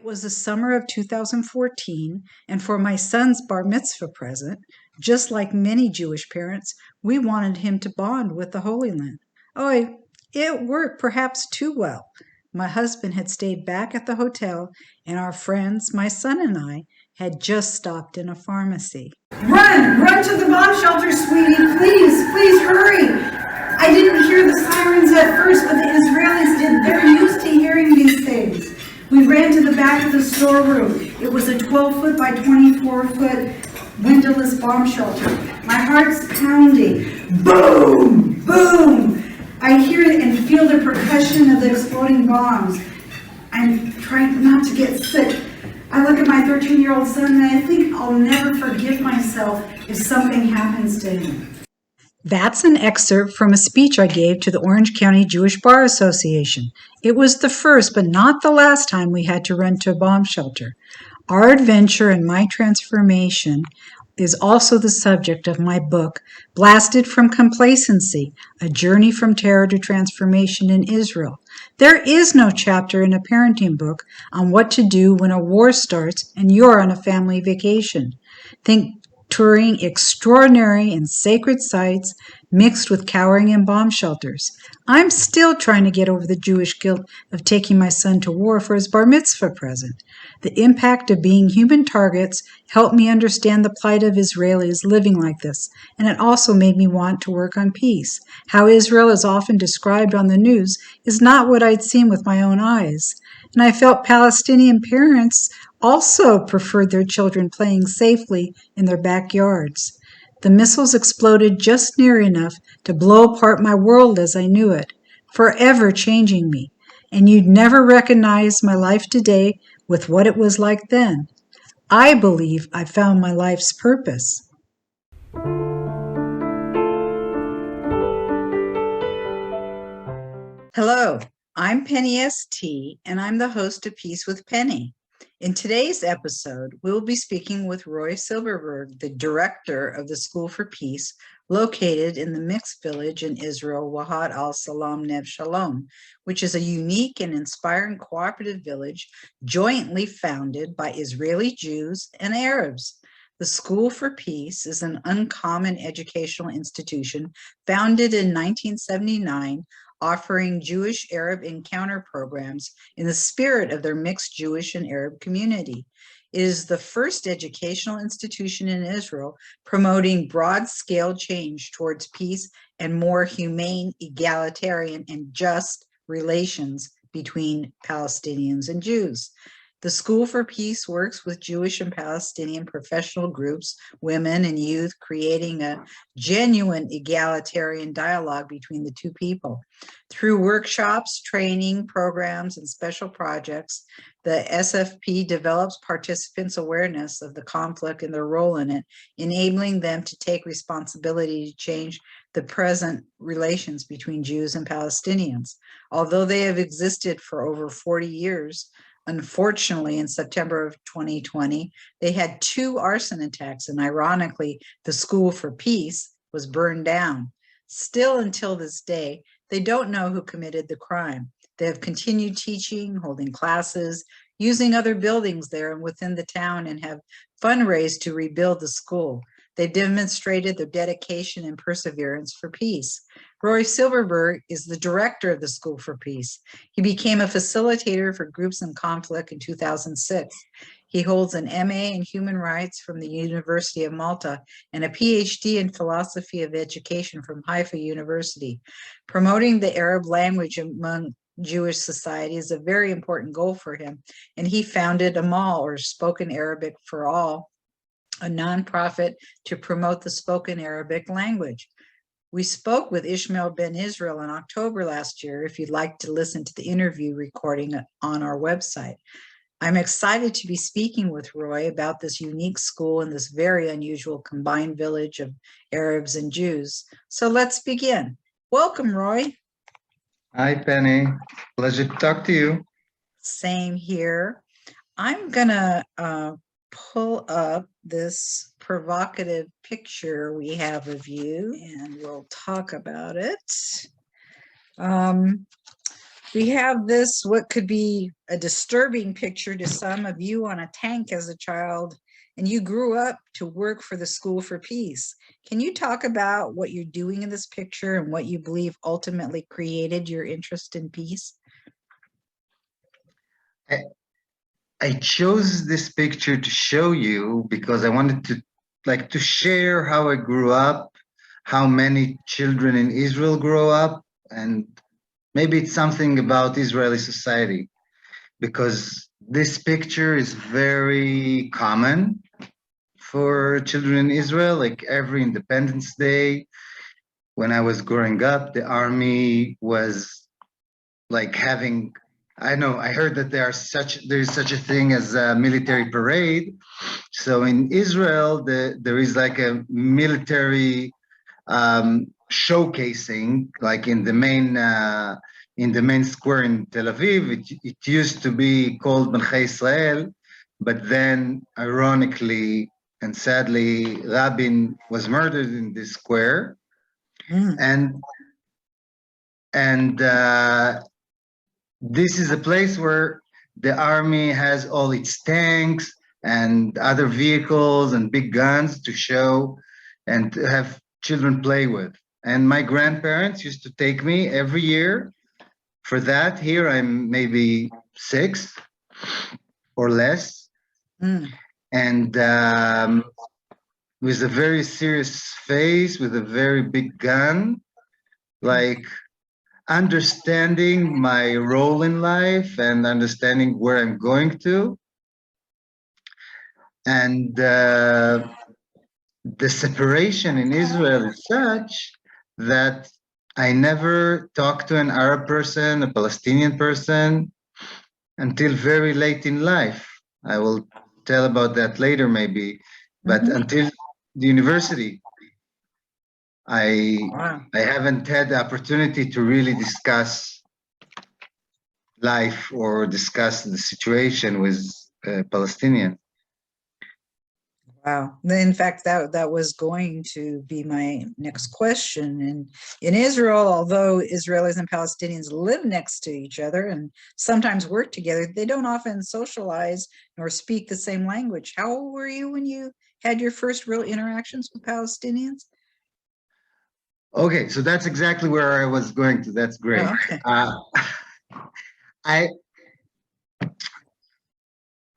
was the summer of 2014, and for my son's bar mitzvah present, just like many Jewish parents, we wanted him to bond with the Holy Land. Oh, it worked perhaps too well. My husband had stayed back at the hotel, and our friends, my son and I, had just stopped in a pharmacy. Run to the bomb shelter, sweetie. Please hurry. I didn't hear the sirens at first, but the Israelis did. They're used to hearing these things. We ran to the back of the storeroom. It was a 12-foot by 24-foot windowless bomb shelter. My heart's pounding. Boom! Boom! I hear it and feel the percussion of the exploding bombs. I'm trying not to get sick. I look at my 13-year-old son and I think I'll never forgive myself if something happens to him. That's an excerpt from a speech I gave to the Orange County Jewish Bar Association. It was the first, but not the last time we had to run to a bomb shelter. Our adventure and my transformation is also the subject of my book, Blasted from Complacency, A Journey from Terror to Transformation in Israel. There is no chapter in a parenting book on what to do when a war starts and you're on a family vacation. Think touring extraordinary and sacred sites mixed with cowering in bomb shelters. I'm still trying to get over the Jewish guilt of taking my son to war for his bar mitzvah present. The impact of being human targets helped me understand the plight of Israelis living like this, and it also made me want to work on peace. How Israel is often described on the news is not what I'd seen with my own eyes. And I felt Palestinian parents also preferred their children playing safely in their backyards. The missiles exploded just near enough to blow apart my world as I knew it, forever changing me. And you'd never recognize my life today with what it was like then. I believe I found my life's purpose. Hello, I'm Penny S.T., and I'm the host of Peace with Penny. In today's episode, we'll be speaking with Roi Silberberg, the director of the School for Peace, located in the mixed village in Israel, Wahat al-Salam, Neve, Shalom, which is a unique and inspiring cooperative village jointly founded by Israeli Jews and Arabs. The School for Peace is an uncommon educational institution founded in 1979, offering Jewish-Arab encounter programs in the spirit of their mixed Jewish and Arab community. It is the first educational institution in Israel promoting broad-scale change towards peace and more humane, egalitarian, and just relations between Palestinians and Jews. The School for Peace works with Jewish and Palestinian professional groups, women and youth, creating a genuine egalitarian dialogue between the two people. Through workshops, training, programs, and special projects, the SFP develops participants' awareness of the conflict and their role in it, enabling them to take responsibility to change the present relations between Jews and Palestinians. Although they have existed for over 40 years, unfortunately, in September of 2020, they had 2 arson attacks, and ironically, the School for Peace was burned down. Still, until this day, they don't know who committed the crime. They have continued teaching, holding classes, using other buildings there and within the town, and have fundraised to rebuild the school. They demonstrated their dedication and perseverance for peace. Roi Silberberg is the director of the School for Peace. He became a facilitator for groups in conflict in 2006. He holds an MA in Human Rights from the University of Malta and a PhD in Philosophy of Education from Haifa University. Promoting the Arab language among Jewish society is a very important goal for him, and he founded Amal, or Spoken Arabic for All, a nonprofit to promote the spoken Arabic language. We spoke with Ishmael Ben Israel in October last year, if you'd like to listen to the interview recording on our website. I'm excited to be speaking with Roi about this unique school in this very unusual combined village of Arabs and Jews. So let's begin. Welcome, Roi. Hi, Penny. Pleasure to talk to you. Same here. I'm gonna pull up this provocative picture we have of you, and we'll talk about it. We have this, what could be a disturbing picture to some of you on a tank as a child, and you grew up to work for the School for Peace. Can you talk about what you're doing in this picture and what you believe ultimately created your interest in peace? I chose this picture to show you because I wanted to share how I grew up, how many children in Israel grow up, and maybe it's something about Israeli society, because this picture is very common for children in Israel. Like every Independence Day, when I was growing up, the army was like having, I heard that there's such a thing as a military parade. So in Israel, there is like a military showcasing, like in the main square in Tel Aviv. It used to be called Melchei Israel, but then ironically and sadly, Rabin was murdered in this square, and this is a place where the army has all its tanks and other vehicles and big guns to show and to have children play with. And my grandparents used to take me every year for that. Here I'm maybe 6 or less. And with a very serious face, with a very big gun, like understanding my role in life and understanding where I'm going to. And the separation in Israel is such that I never talked to an Arab person, a Palestinian person, until very late in life. I will tell about that later maybe, but until the university, I haven't had the opportunity to really discuss life or discuss the situation with Palestinians. Wow. In fact, that was going to be my next question. And in Israel, although Israelis and Palestinians live next to each other and sometimes work together, they don't often socialize nor speak the same language. How old were you when you had your first real interactions with Palestinians? Okay, so that's exactly where I was going to. That's great. Oh, okay.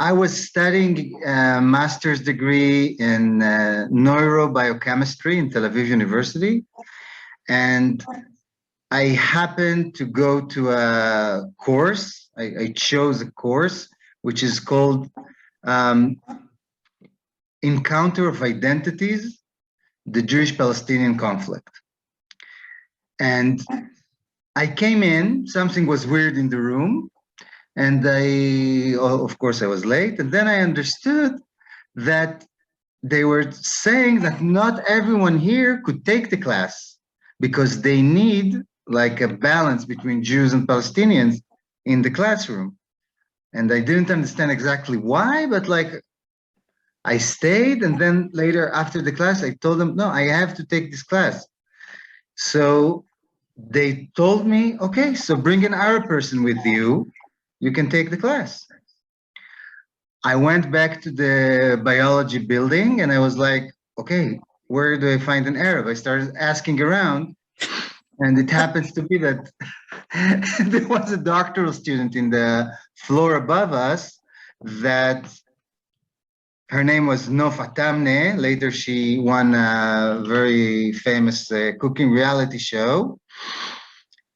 I was studying a master's degree in neurobiochemistry in Tel Aviv University, and I happened to go to a course. I chose a course which is called Encounter of Identities, the Jewish-Palestinian Conflict. And I came in, something was weird in the room, and of course I was late, and then I understood that they were saying that not everyone here could take the class because they need like a balance between Jews and Palestinians in the classroom. And I didn't understand exactly why, but like I stayed, and then later after the class, I told them, no, I have to take this class. So they told me, okay, so bring an Arab person with you. You can take the class. I went back to the biology building and I was like, okay, where do I find an Arab? I started asking around, and it happens to be that there was a doctoral student in the floor above us that her name was Nofa Tamne. Later, she won a very famous cooking reality show,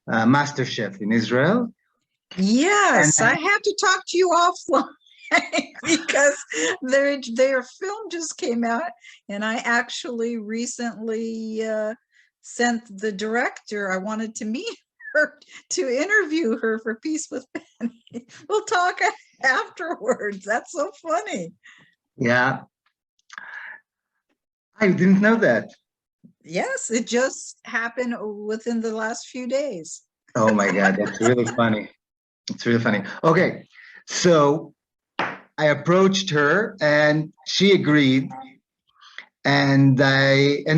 Master Chef in Israel. Yes, I have to talk to you offline because their film just came out, and I actually recently sent the director. I wanted to meet her to interview her for Peace with Penny. We'll talk afterwards. That's so funny. Yeah, I didn't know that. Yes, it just happened within the last few days. Oh my God, that's really funny. It's really funny. Okay, so I approached her and she agreed, and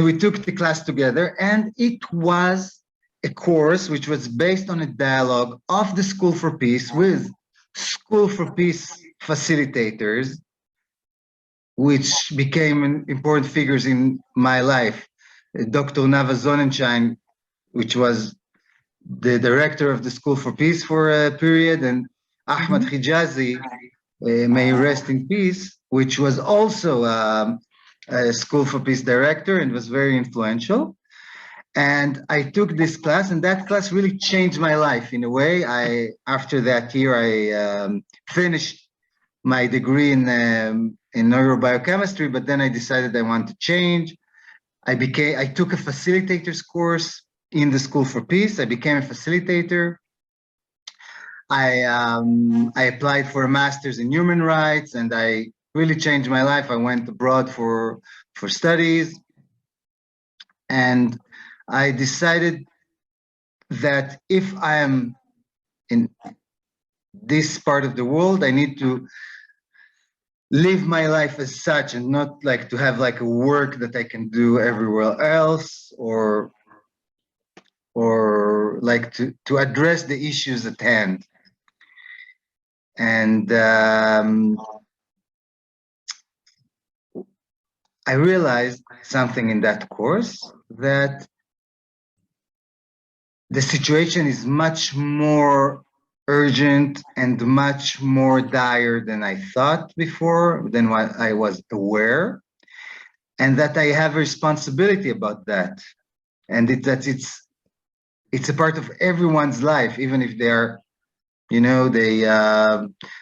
we took the class together, and it was a course which was based on a dialogue of the School for Peace with School for Peace facilitators, which became important figures in my life. Dr. Neve, which was the director of the School for Peace for a period, and Ahmad Hijazi, may rest in peace, which was also a School for Peace director and was very influential. And I took this class, and that class really changed my life in a way. After that year, I finished my degree in neurobiochemistry, but then I decided I want to change. I took a facilitator's course in the School for Peace. I became a facilitator. I applied for a master's in human rights, and I really changed my life. I went abroad for studies, and I decided that if I am in this part of the world, I need to live my life as such, and not like to have like a work that I can do everywhere else, or like to address the issues at hand. And I realized something in that course, that the situation is much more urgent and much more dire than I thought before, than what I was aware, and that I have a responsibility about that, and that it's a part of everyone's life, even if they are,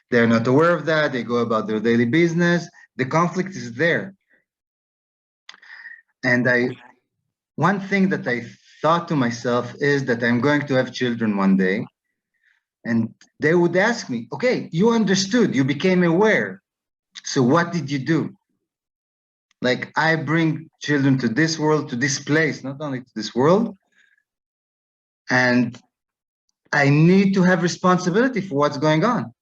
they're not aware of that. They go about their daily business. The conflict is there, and one thing that I thought to myself is that I'm going to have children one day, and they would ask me, okay, you understood, you became aware, so what did you do? Like, I bring children to this world, to this place, not only to this world, and I need to have responsibility for what's going on.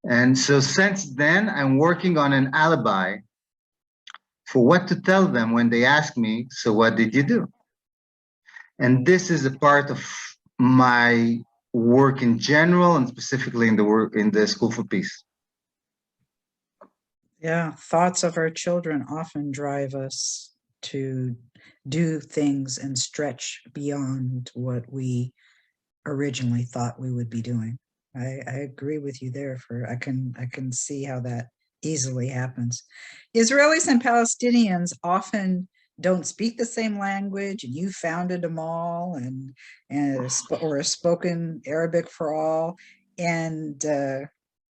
And so since then, I'm working on an alibi for what to tell them when they ask me, so what did you do? And this is a part of my work in general, and specifically in the work in the School for Peace. Yeah, thoughts of our children often drive us to do things and stretch beyond what we originally thought we would be doing. I agree with you there. I can see how that easily happens. Israelis and Palestinians often don't speak the same language, and you founded them all, or a spoken Arabic for all. And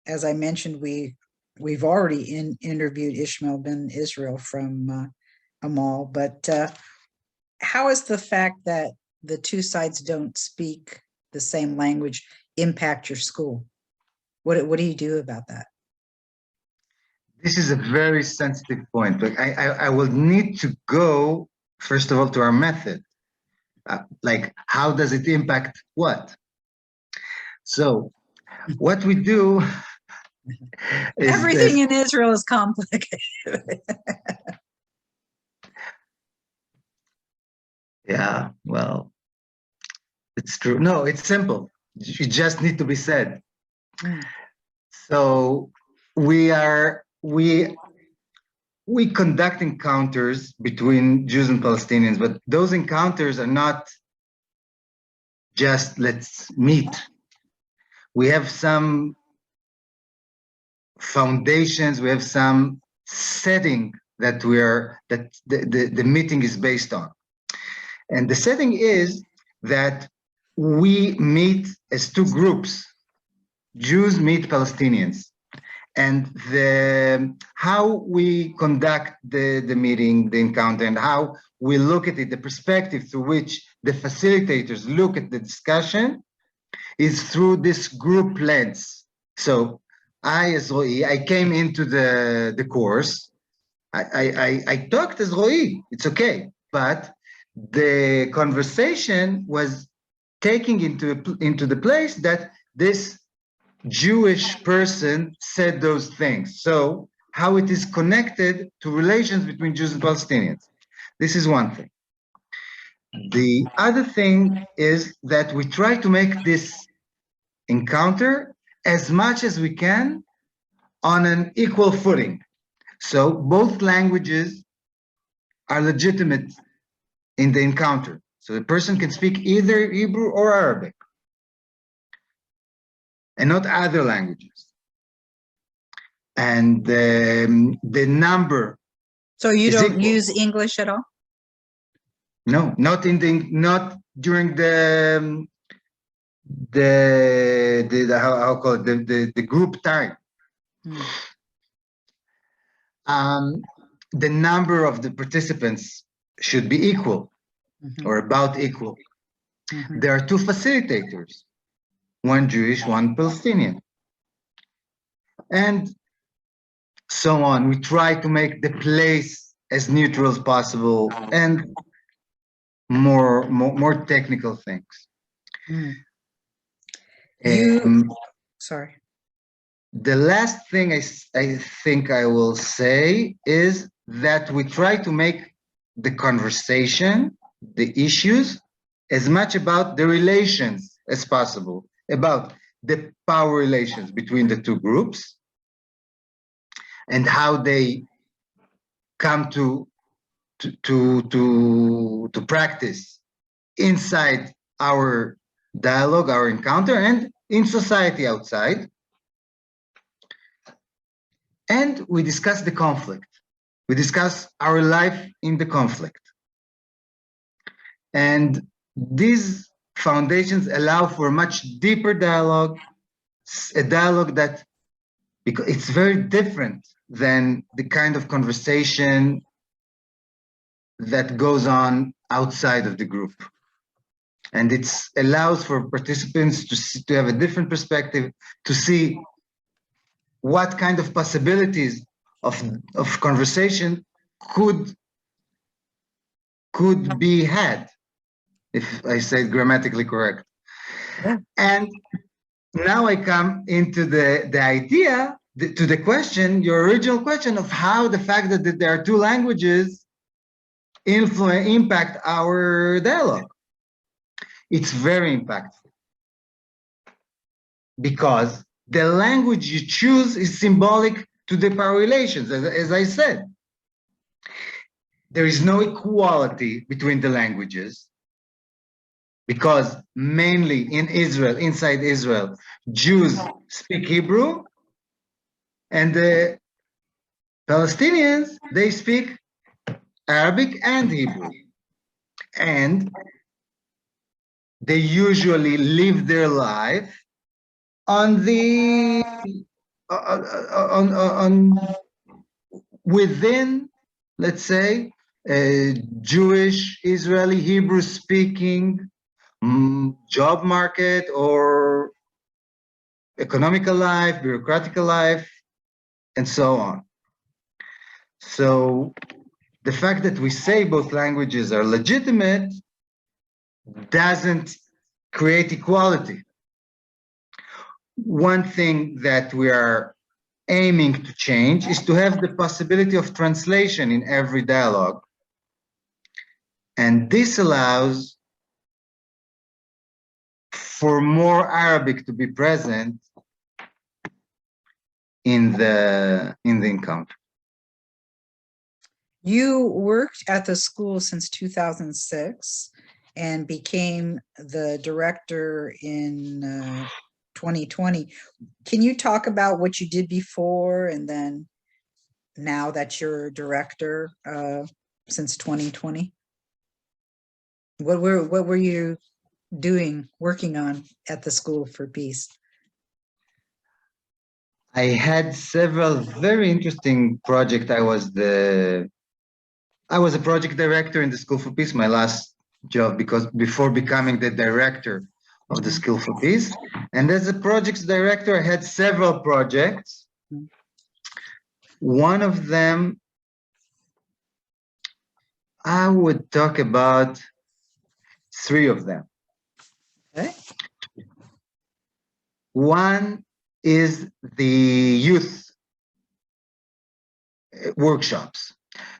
as I mentioned, we've already interviewed Ishmael ben Israel from Amal, but how is the fact that the two sides don't speak the same language impact your school? What do you do about that? This is a very sensitive point, but I will need to go, first of all, to our method. Like, how does it impact what? So what we do is everything in Israel is complicated. Yeah, well, it's true. No, it's simple. You just need to be said. So we conduct encounters between Jews and Palestinians, but those encounters are not just let's meet. We have some foundations, we have some setting that the meeting is based on. And the setting is that we meet as two groups. Jews meet Palestinians. And how we conduct the meeting, the encounter, and how we look at it, the perspective through which the facilitators look at the discussion, is through this group lens. So I, as Roi, I came into the course. I talked as Roi, it's okay, but the conversation was taking into the place that this Jewish person said those things. So how it is connected to relations between Jews and Palestinians. This is one thing. The other thing is that we try to make this encounter as much as we can on an equal footing. So both languages are legitimate in the encounter. So the person can speak either Hebrew or Arabic, and not other languages. And the number. So you is don't equal. use English at all? No, not during the how call it the group time. The number of the participants should be equal or about equal. There are two facilitators, one Jewish, one Palestinian, and so on. We try to make the place as neutral as possible and more technical things. Sorry. The last thing I think I will say is that we try to make the conversation, the issues, as much about the relations as possible, about the power relations between the two groups and how they come to practice inside our dialogue, our encounter, and in society outside. And we discuss the conflict. We discuss our life in the conflict. And these foundations allow for a much deeper dialogue, a dialogue that, because it's very different than the kind of conversation that goes on outside of the group. And it allows for participants to have a different perspective, to see what kind of possibilities of conversation could be had, if I say it grammatically correct. Yeah. And now I come into the idea, to the question, your original question of how the fact that there are two languages impact our dialogue. It's very impactful because the language you choose is symbolic to the power relations, as I said. There is no equality between the languages because mainly in Israel, inside Israel, Jews speak Hebrew and the Palestinians, they speak Arabic and Hebrew. And they usually live their life on the within, let's say, a Jewish, Israeli, Hebrew speaking job market or economical life, bureaucratic life, and so on. So the fact that we say both languages are legitimate doesn't create equality. One thing that we are aiming to change is to have the possibility of translation in every dialogue. And this allows for more Arabic to be present in the encounter. You worked at the school since 2006 and became the director in 2020. Can you talk about what you did before and then now that you're director since 2020? What were you working on at the School for Peace? I had several very interesting projects. I was a project director in the School for Peace, my last job, because before becoming the director of the School for Peace. And as a projects director, I had several projects. One of them, I would talk about 3 of them. Okay. One is the youth workshops.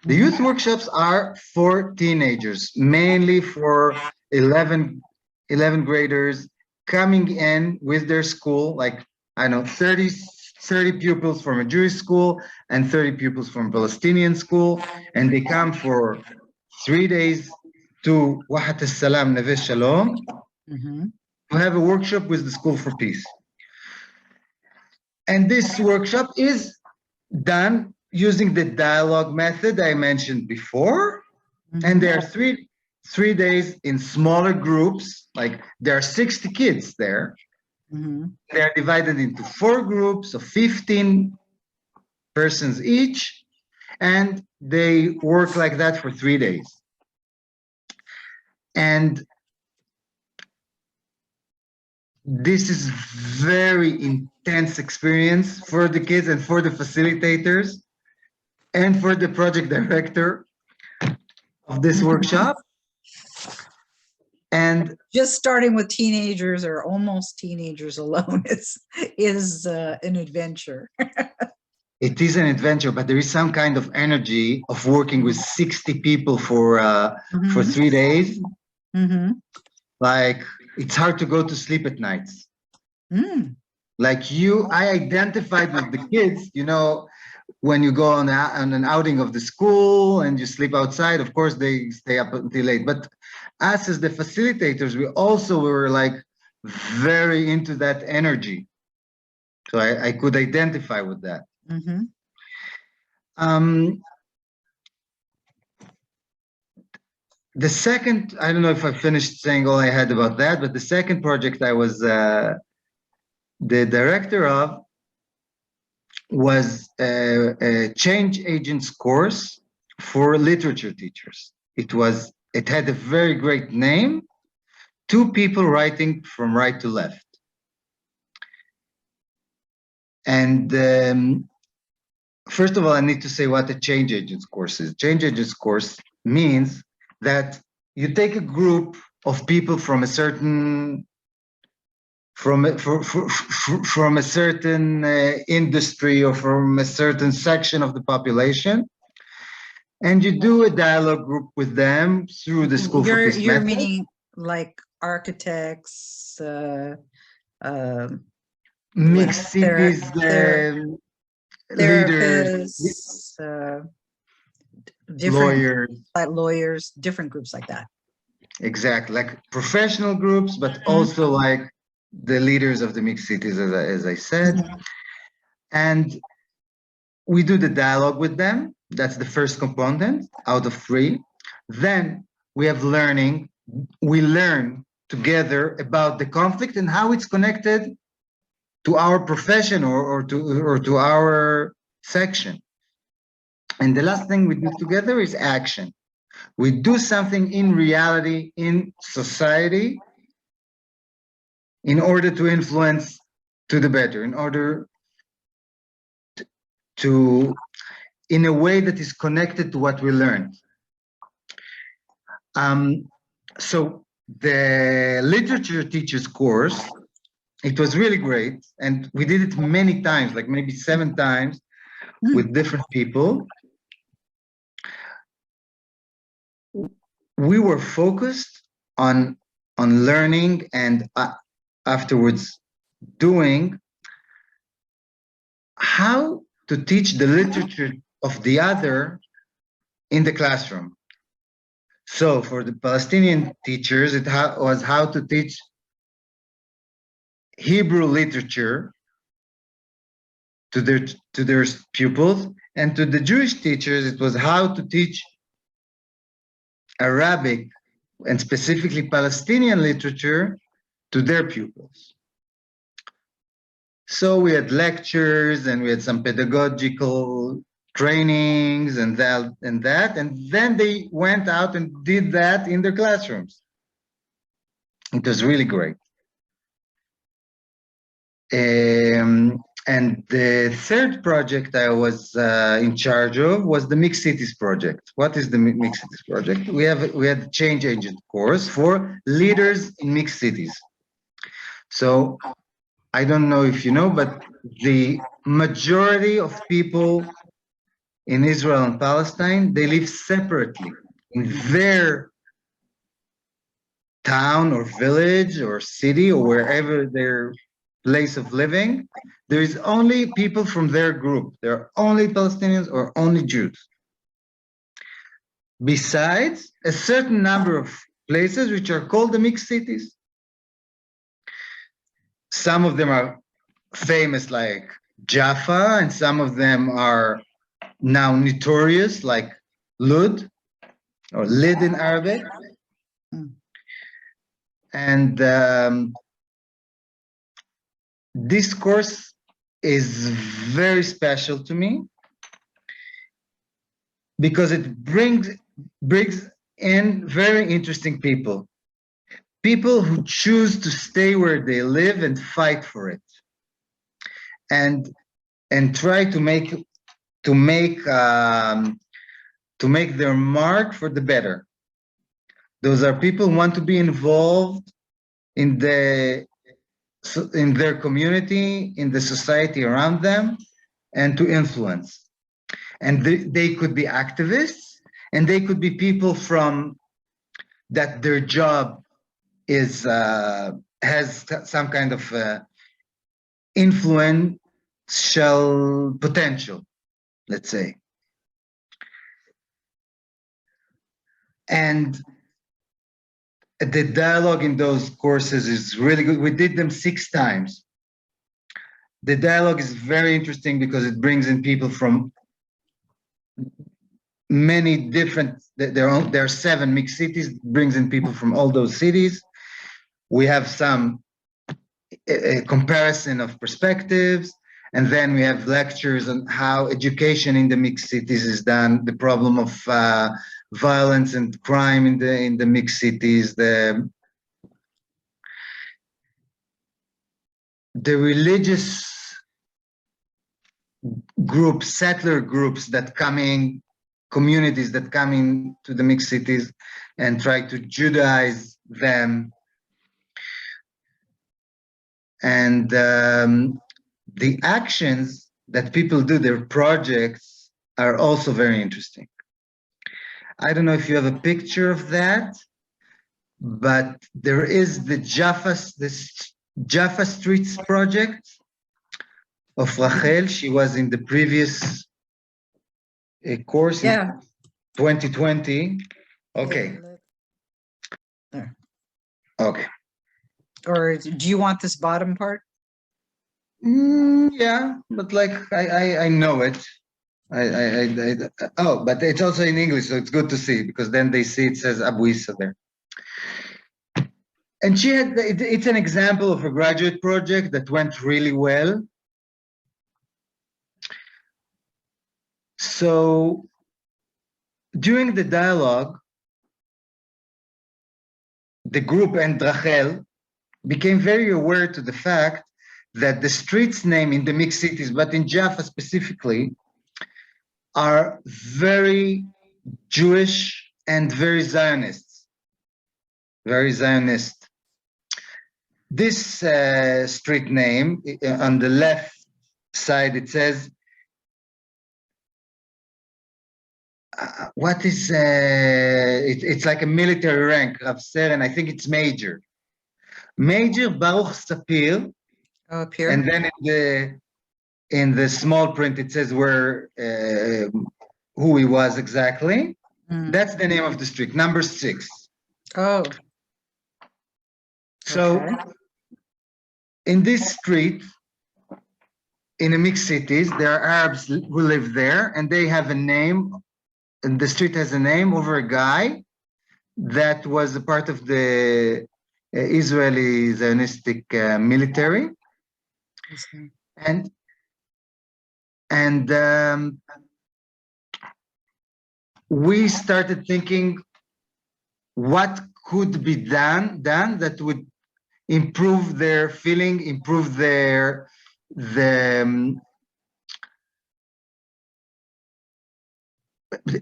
The youth workshops are for teenagers, mainly for 11 graders coming in with their school, like, I don't know, 30 pupils from a Jewish school and 30 pupils from a Palestinian school, and they come for 3 days to Wahat Salam, Neve, Shalom, to have a workshop with the School for Peace. And this workshop is done using the dialogue method I mentioned before. And there are three days in smaller groups, like there are 60 kids there. They're divided into 4 groups of 15 persons each, and they work like that for 3 days. And this is very intense experience for the kids and for the facilitators and for the project director of this workshop. And just starting with teenagers or almost teenagers alone is an adventure. It is an adventure, but there is some kind of energy of working with 60 people for 3 days. Like, it's hard to go to sleep at nights. Like I identified with the kids, you know, when you go on an outing of the school and you sleep outside, of course they stay up until late. But us as the facilitators, we were like very into that energy. So I could identify with that. The second, I don't know if I finished saying all I had about that, but the second project I was the director of was a change agents course for literature teachers. It had a very great name, 2 people writing from right to left. And first of all, I need to say what a change agents course is. Change agents course means that you take a group of people from a certain industry or from a certain section of the population, and you do a dialogue group with them through the School for Peace You're method. meaning like architects, mixed cities, leaders, therapists, lawyers, different groups like that. Exactly, like professional groups, but also like the leaders of the mixed cities, as I said. And we do the dialogue with them. That's the first component out of 3. Then we have learning. We learn together about the conflict and how it's connected to our profession or to our section. And the last thing we do together is action. We do something in reality, in society, in order to influence to the better, in order to, in a way that is connected to what we learned. So the literature teachers course, it was really great. And we did it many times, like maybe 7 times with different people. We were focused on learning and afterwards doing how to teach the literature of the other in the classroom. So for the Palestinian teachers, it was how to teach Hebrew literature to their pupils, and to the Jewish teachers, it was how to teach Arabic and specifically Palestinian literature to their pupils. So we had lectures and we had some pedagogical trainings and that, and then they went out and did that in their classrooms. It was really great. And the third project I was in charge of was the Mixed Cities project. What is the Mixed Cities project? We had a change agent course for leaders in mixed cities. So I don't know if you know, but the majority of people in Israel and Palestine, they live separately in their town or village or city or wherever their place of living. There is only people from their group. There are only Palestinians or only Jews. Besides a certain number of places which are called the mixed cities. Some of them are famous like Jaffa, and some of them are now notorious like Lud or Lid in Arabic. And this course is very special to me because it brings in very interesting people who choose to stay where they live and fight for it, and try to make their mark for the better. Those are people who want to be involved in their community, in the society around them, and to influence. And they could be activists, and they could be people from that their job is has some kind of influential potential, let's say. And the dialogue in those courses is really good. We did them 6 times. The dialogue is very interesting because it brings in people from many different, there are 7 mixed cities, brings in people from all those cities. We have some comparison of perspectives, and then we have lectures on how education in the mixed cities is done, the problem of violence and crime in the mixed cities, the religious groups, settler groups that come in, communities that come into the mixed cities and try to Judaize them. And the actions that people do, their projects, are also very interesting. I don't know if you have a picture of that, but there is the Jaffa Streets project of Rachel. She was in the previous course in 2020. Okay. There. Okay. Or do you want this bottom part? Yeah, but like I know it. Oh, but it's also in English, so it's good to see because then they see it says Abu Issa there. And she had, it's an example of a graduate project that went really well. So during the dialogue, the group and Rachel became very aware to the fact that the streets name in the mixed cities, but in Jaffa specifically, are very Jewish and very Zionist. Very Zionist. This street name, on the left side, it says, what is, it's like a military rank, Rav Seren, I think it's Major. Major Baruch Sapir. Oh, up here. And then in the small print, it says where, who he was exactly. That's the name of the street, number 6. Oh. So okay. In this street, in the mixed cities, there are Arabs who live there, and they have a name, and the street has a name over a guy that was a part of the Israeli Zionistic military. And we started thinking what could be done that would improve their feeling, improve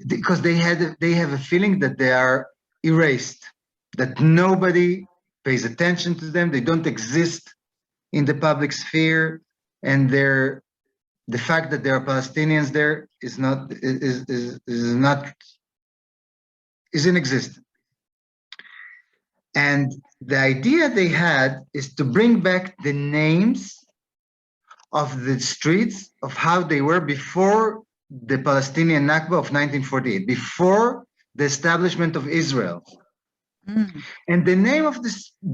because they have a feeling that they are erased, that nobody pays attention to them, they don't exist in the public sphere, and they're the fact that there are Palestinians there is inexistent. And the idea they had is to bring back the names of the streets of how they were before the Palestinian Nakba of 1948, before the establishment of Israel. And the name of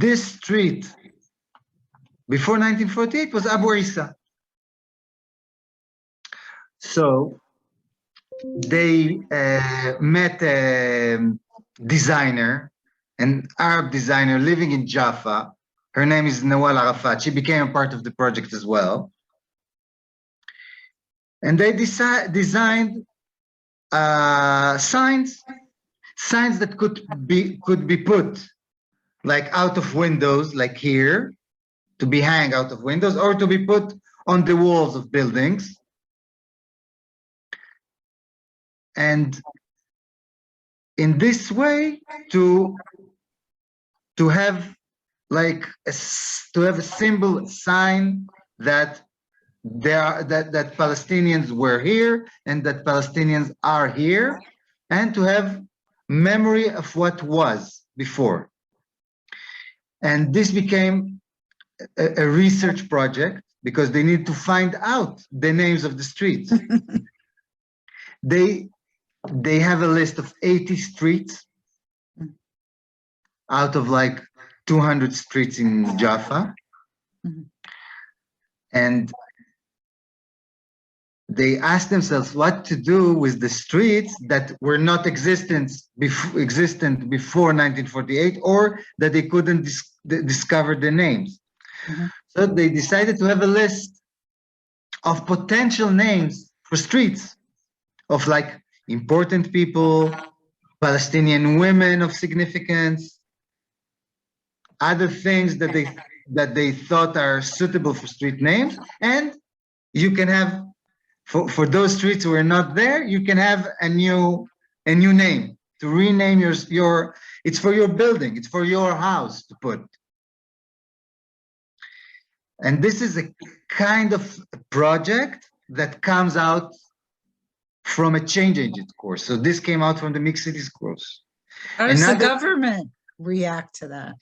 this street before 1948 was Abu Isa. So they met a designer, an Arab designer living in Jaffa. Her name is Nawal Arafat. She became a part of the project as well. And they designed signs that could be put like out of windows, like here, to be hang out of windows, or to be put on the walls of buildings. And in this way, to have like a symbol, a sign that that Palestinians were here and that Palestinians are here, and to have memory of what was before. And this became a research project because they need to find out the names of the streets. They have a list of 80 streets out of like 200 streets in Jaffa. And they asked themselves what to do with the streets that were not existent before 1948, or that they couldn't discover the names. So they decided to have a list of potential names for streets of like important people, Palestinian women of significance, other things that they thought are suitable for street names. And you can have, for those streets who are not there, you can have a new name to rename your it's for your building, it's for your house to put. And this is a kind of project that comes out from a change agent course. So this came out from the Mixed Cities course. How does the government react to that?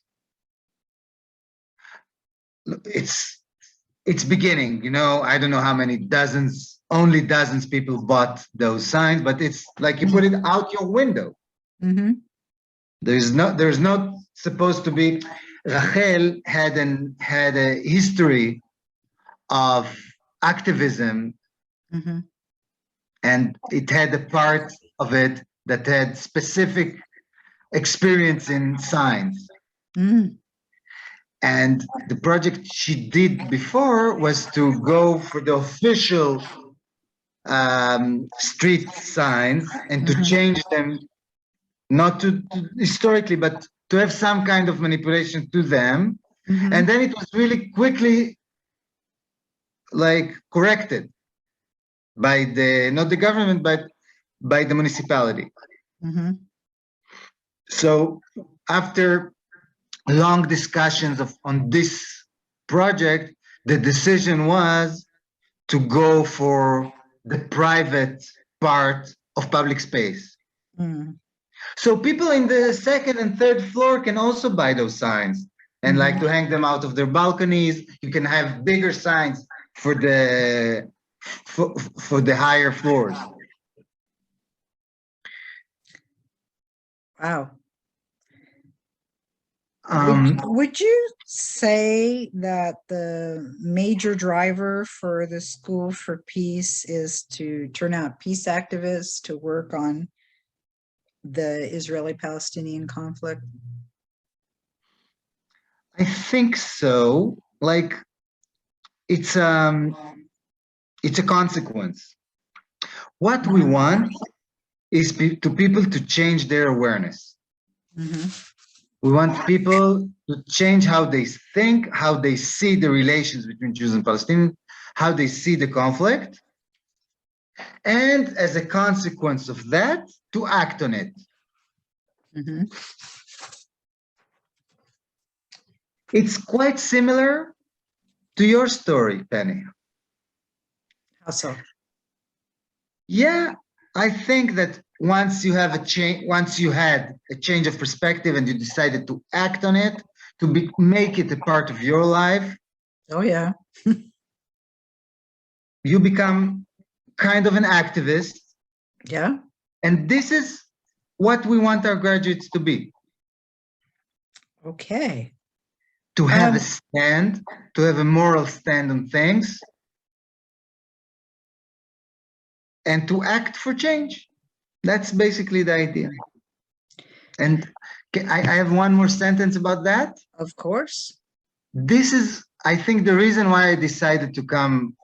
It's beginning, you know. I don't know how many only dozens people bought those signs, but it's like you put it out your window. There's not supposed to be. Rachel had a history of activism, and it had a part of it that had specific experience in signs. And the project she did before was to go for the official street signs and to change them, not to historically, but to have some kind of manipulation to them. And then it was really quickly like corrected by not the government, but by the municipality. So after long discussions on this project, the decision was to go for the private part of public space. So people in the second and third floor can also buy those signs and like to hang them out of their balconies. You can have bigger signs for the higher floors. Wow. Would you say that the major driver for the School for Peace is to turn out peace activists to work on the Israeli-Palestinian conflict? I think so. Like it's a consequence. What we want is people to change their awareness. We want people to change how they think, how they see the relations between Jews and Palestinians, how they see the conflict, and as a consequence of that, to act on it. It's quite similar to your story, Penny. How so? Yeah, I think that once you have a change, once you had a change of perspective and you decided to act on it, to make it a part of your life, Oh, yeah. you become kind of an activist. Yeah. And this is what we want our graduates to be. Okay. To have a stand, to have a moral stand on things, and to act for change. That's basically the idea. And I have one more sentence about that. Of course. This is, I think, the reason why I decided to come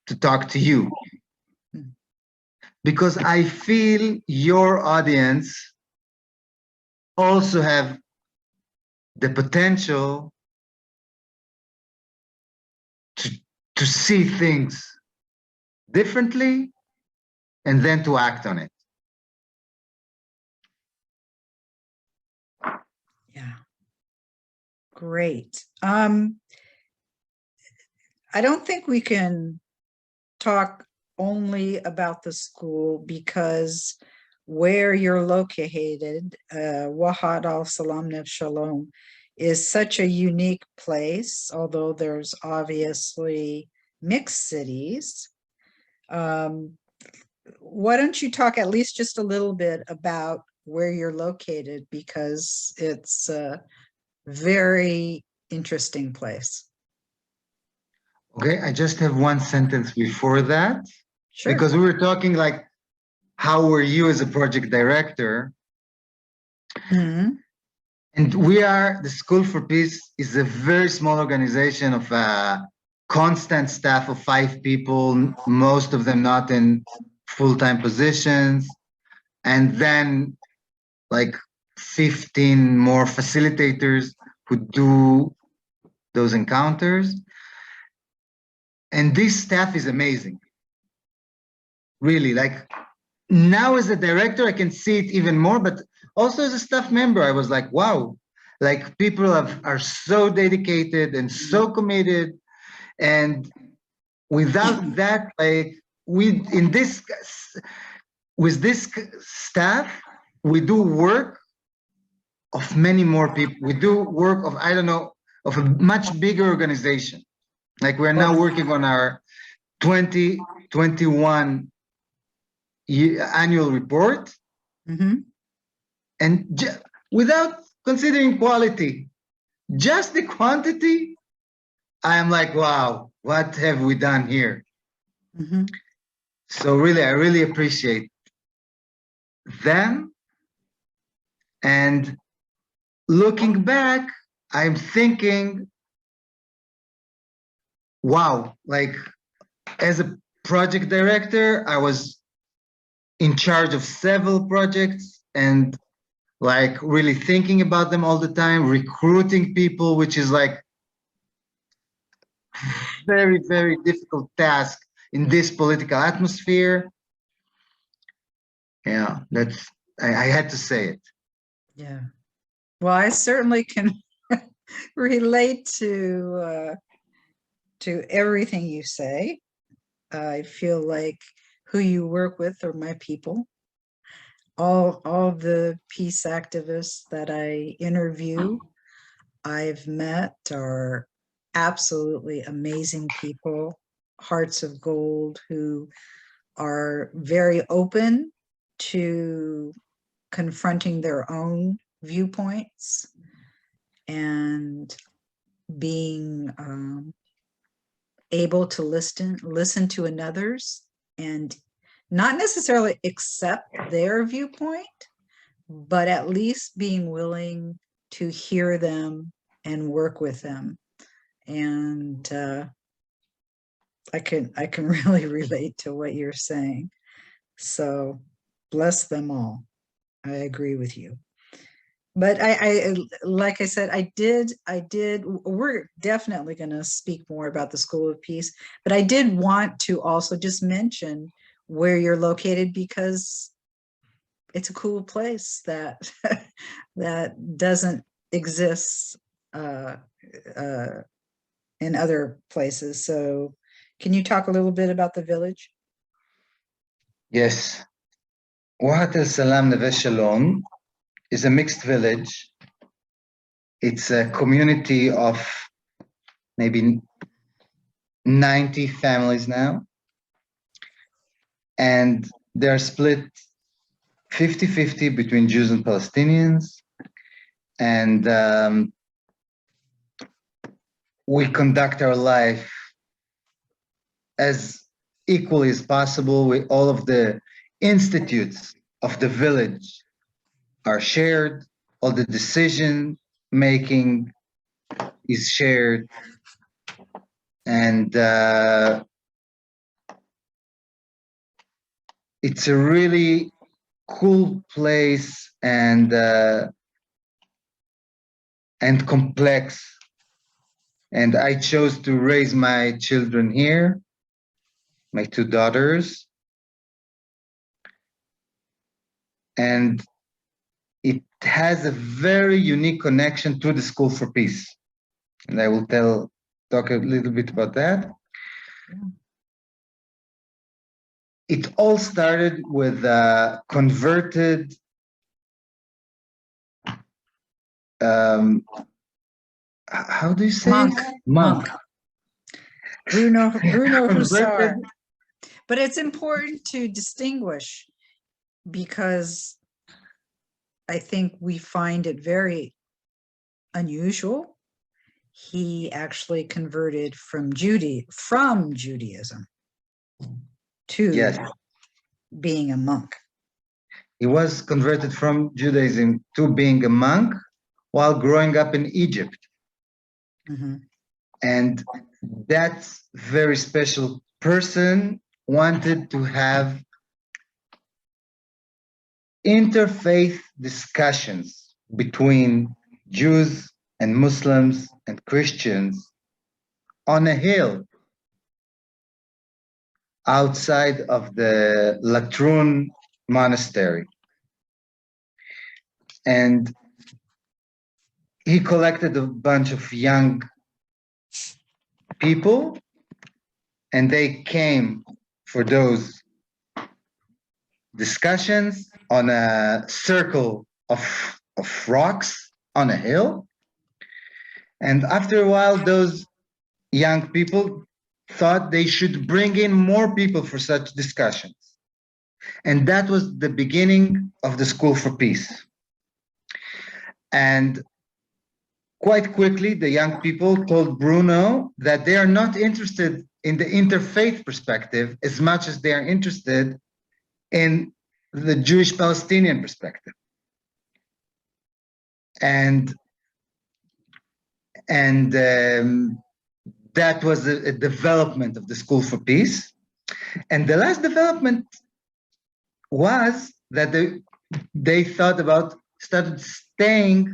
to talk to you. Because I feel your audience also have the potential to see things differently and then to act on it. Yeah. Great. I don't think we can talk only about the school because where you're located, Wahat Salam, Neve, Shalom, is such a unique place, although there's obviously mixed cities. Why don't you talk at least just a little bit about where you're located, because it's a very interesting place. Okay, I just have one sentence before that. Sure. Because we were talking like, how were you as a project director? Mm-hmm. And we are, the School for Peace is a very small organization of a constant staff of 5 people, most of them not in full-time positions. And then like 15 more facilitators who do those encounters. And this staff is amazing. Really, like now as a director, I can see it even more, but also as a staff member, I was like, wow, like people are so dedicated and so committed. And without that, like with this staff, we do work of many more people. We do work of, I don't know, of a much bigger organization. Like we're now working on our 2021 annual report. Mm-hmm. And without considering quality, just the quantity, I am like, wow, what have we done here? Mm-hmm. So really, I really appreciate them. And looking back, I'm thinking, wow, like as a project director, I was in charge of several projects and like really thinking about them all the time, recruiting people, which is like very, very difficult task in this political atmosphere. Yeah, that's, I had to say it. Yeah. Well, I certainly can relate to everything you say. I feel like who you work with are my people. All the peace activists that I interview, I've met are absolutely amazing people, hearts of gold, who are very open to confronting their own viewpoints and being able to listen to another's and not necessarily accept their viewpoint, but at least being willing to hear them and work with them. And I can really relate to what you're saying. So bless them all. I agree with you. But I like I said, I did, we're definitely going to speak more about the School of Peace, but I did want to also just mention where you're located, because it's a cool place that that doesn't exist in other places. So Can you talk a little bit about the village? Yes. Wahat Salam, Neve, Shalom is a mixed village. It's a community of maybe 90 families now. And they're split 50-50 between Jews and Palestinians. And we conduct our life as equally as possible. All of the institutes of the village are shared. All the decision making is shared. And it's a really cool place and complex. And I chose to raise my children here, my two daughters. And it has a very unique connection to the School for Peace. And I will talk a little bit about that. It all started with a converted how do you say Monk. Bruno Hussar. Converted. But it's important to distinguish because I think we find it very unusual. He actually converted from Judaism to Yes. being a monk. He was converted from Judaism to being a monk while growing up in Egypt. Mm-hmm. And that very special person wanted to have interfaith discussions between Jews and Muslims and Christians on a hill outside of the Latrun monastery. And he collected a bunch of young people, and they came for those discussions on a circle of rocks on a hill. And after a while, those young people thought they should bring in more people for such discussions. And that was the beginning of the School for Peace. And quite quickly, the young people told Bruno that they are not interested in the interfaith perspective as much as they are interested in the Jewish-Palestinian perspective. And that was a development of the School for Peace. And the last development was that they started staying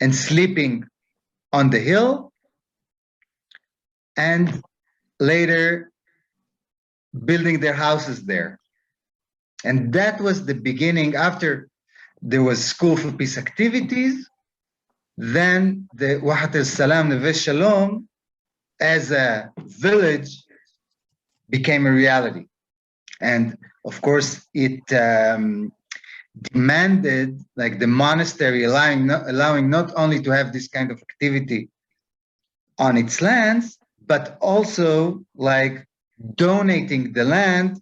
and sleeping on the hill, and later building their houses there. And that was the beginning. After there was School for Peace activities, then the Wahat Salam, Neve, Shalom as a village became a reality. And of course, it demanded, like the monastery allowing not only to have this kind of activity on its lands, but also like donating the land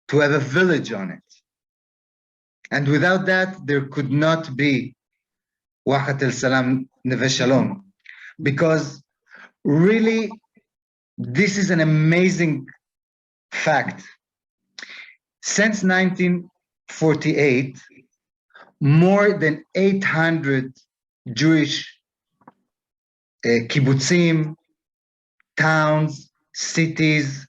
to have a village on it. And without that, there could not be Wahat Salam, Neve, Shalom, because really, this is an amazing fact. Since 1948, more than 800 Jewish kibbutzim, towns, cities,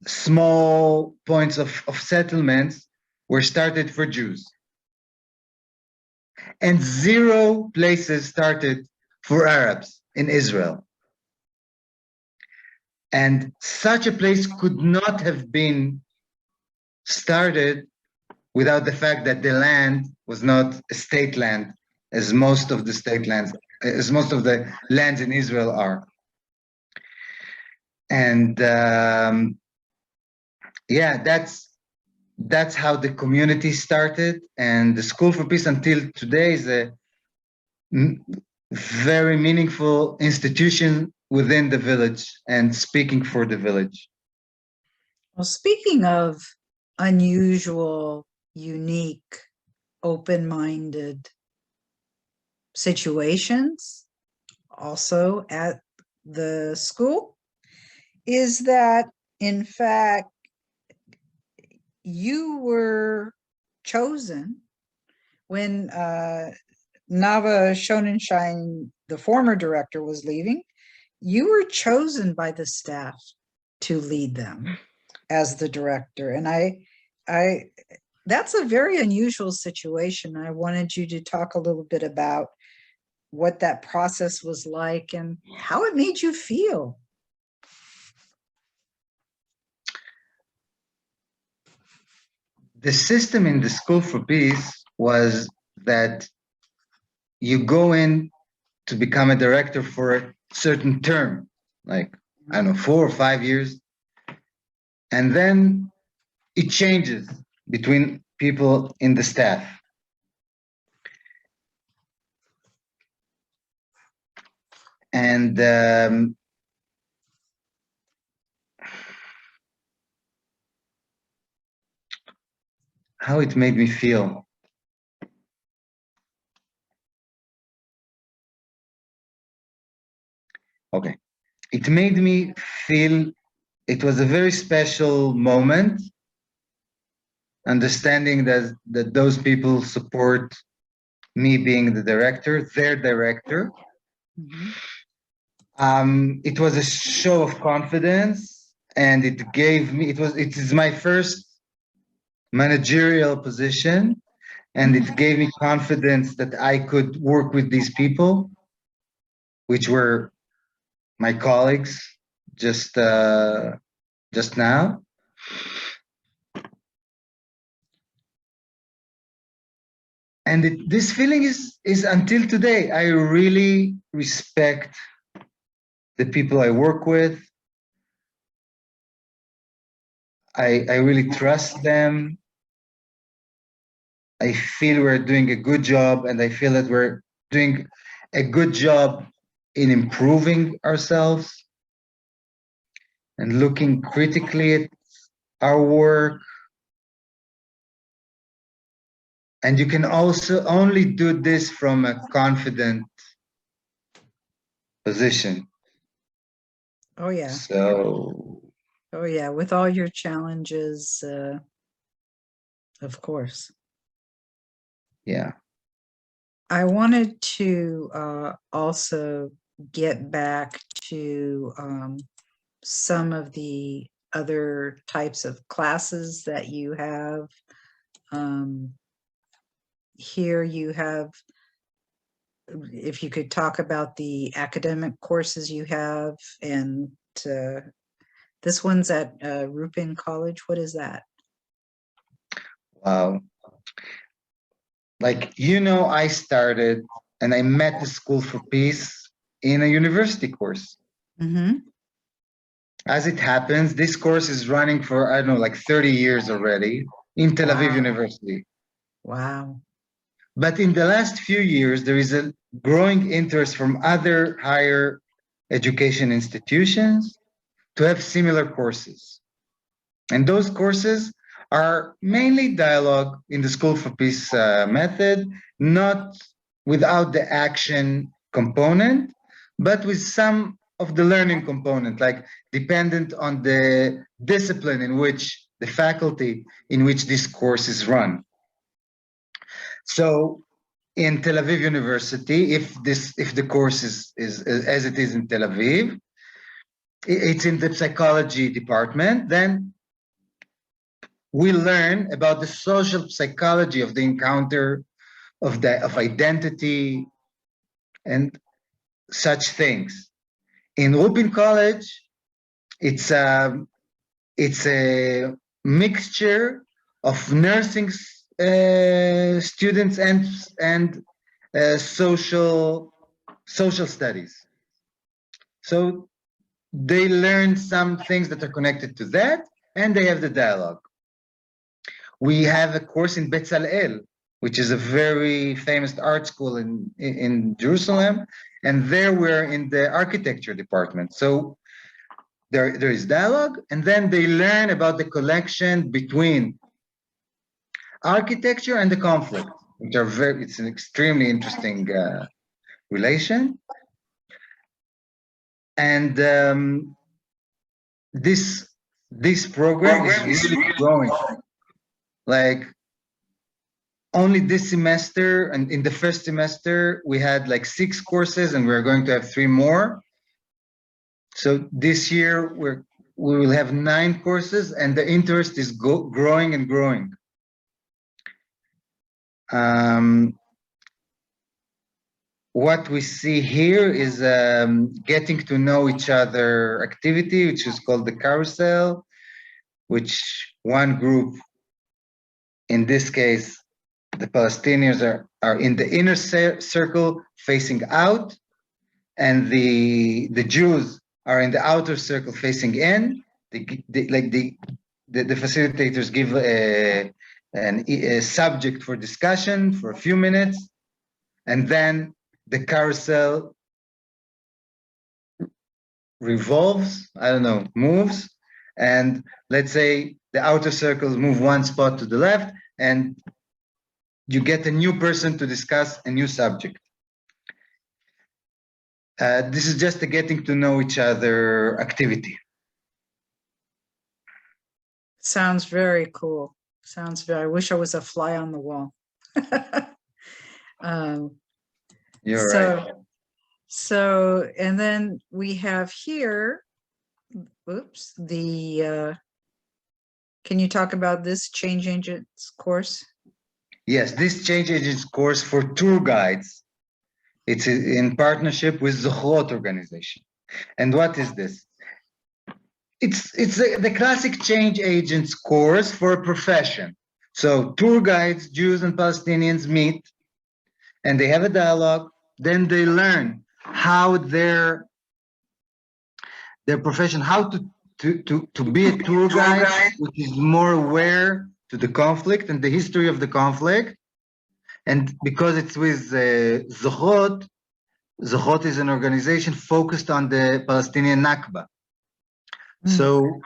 small points of settlements were started for Jews. And 0 places started for Arabs in Israel. And such a place could not have been started without the fact that the land was not a state land, as most of the lands in Israel are. And yeah, that's how the community started. And the School for Peace until today is a very meaningful institution within the village and speaking for the village. Well, speaking of unusual, unique, open-minded situations, also at the school, is that, in fact, you were chosen when Nava Shonenshine, the former director, was leaving. You were chosen by the staff to lead them as the director. And I that's a very unusual situation. I wanted you to talk a little bit about what that process was like and how it made you feel. The system in the School for Peace was that you go in to become a director for a certain term, like, I don't know, 4 or 5 years. And then it changes between people in the staff. And how it made me feel. Okay. It made me feel it was a very special moment, understanding that those people support me being the director, their director. It was a show of confidence, and it gave me, it is my first managerial position, and it gave me confidence that I could work with these people, which were my colleagues just now. And this feeling is until today. I really respect the people I work with. I really trust them. I feel we're doing a good job, and I feel that we're doing a good job in improving ourselves and looking critically at our work. And you can also only do this from a confident position. Oh, yeah. So, oh, yeah. With all your challenges, of course. Yeah. I wanted to also get back to some of the other types of classes that you have. Here you have, if you could talk about the academic courses you have, and this one's at Rupin College. What is that? Wow. Like, I started and I met the School for Peace in a university course. As it happens, this course is running for, I don't know, like 30 years already in Tel Aviv University. Wow. But in the last few years, there is a growing interest from other higher education institutions to have similar courses. And those courses are mainly dialogue in the School for Peace method, not without the action component, but with some of the learning component, like dependent on the discipline in which the faculty in which this course is run. So in Tel Aviv University, if the course is as it is in Tel Aviv, it's in the psychology department, then we learn about the social psychology of the encounter of identity and such things. In Rupin College, it's a mixture of nursing students and social studies. So they learn some things that are connected to that, and they have the dialogue. We have a course in Bezalel, which is a very famous art school in Jerusalem, and there we're in the architecture department. So there is dialogue, and then they learn about the connection between architecture and the conflict, which are it's an extremely interesting relation. And this program is really growing. Like only this semester, and in the first semester, we had like 6 courses, and we're going to have 3 more. So this year we will have 9 courses, and the interest is growing and growing. What we see here is getting to know each other activity, which is called the carousel, which one group, in this case, the Palestinians are in the inner circle facing out, and the Jews are in the outer circle facing in. The facilitators give a subject for discussion for a few minutes, and then the carousel revolves, moves, and let's say the outer circles move 1 spot to the left, and you get a new person to discuss a new subject. This is just a getting to know each other activity. Sounds very cool. I wish I was a fly on the wall. You're right. So, and then we have here, oops, can you talk about this change agents course? Yes, this change agents course for tour guides. It's in partnership with the Wahat organization. And what is this? It's the classic change agents course for a profession. So tour guides, Jews and Palestinians meet, and they have a dialogue. Then they learn how their profession, how to be a tour guide, which is more aware to the conflict and the history of the conflict. And because it's with Wahat is an organization focused on the Palestinian Nakba. So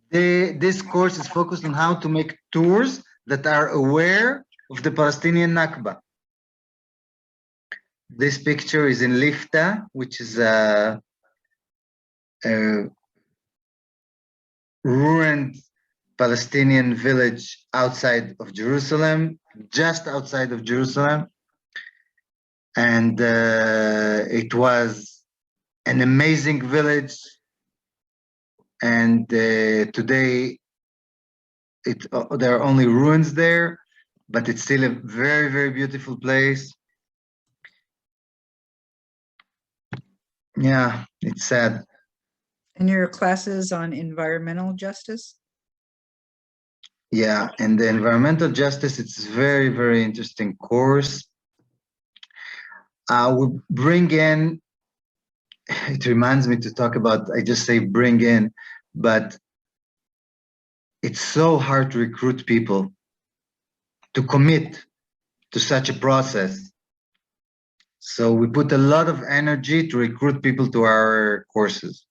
this course is focused on how to make tours that are aware of the Palestinian Nakba. This picture is in Lifta, which is a ruined Palestinian village outside of Jerusalem, just outside of Jerusalem. And it was an amazing village. And today there are only ruins there, but it's still a very, very beautiful place. Yeah, it's sad. And your classes on environmental justice? Yeah, and the environmental justice, it's very, very interesting course. We bring in, it reminds me to talk about, I just say bring in, but it's so hard to recruit people to commit to such a process. So we put a lot of energy to recruit people to our courses,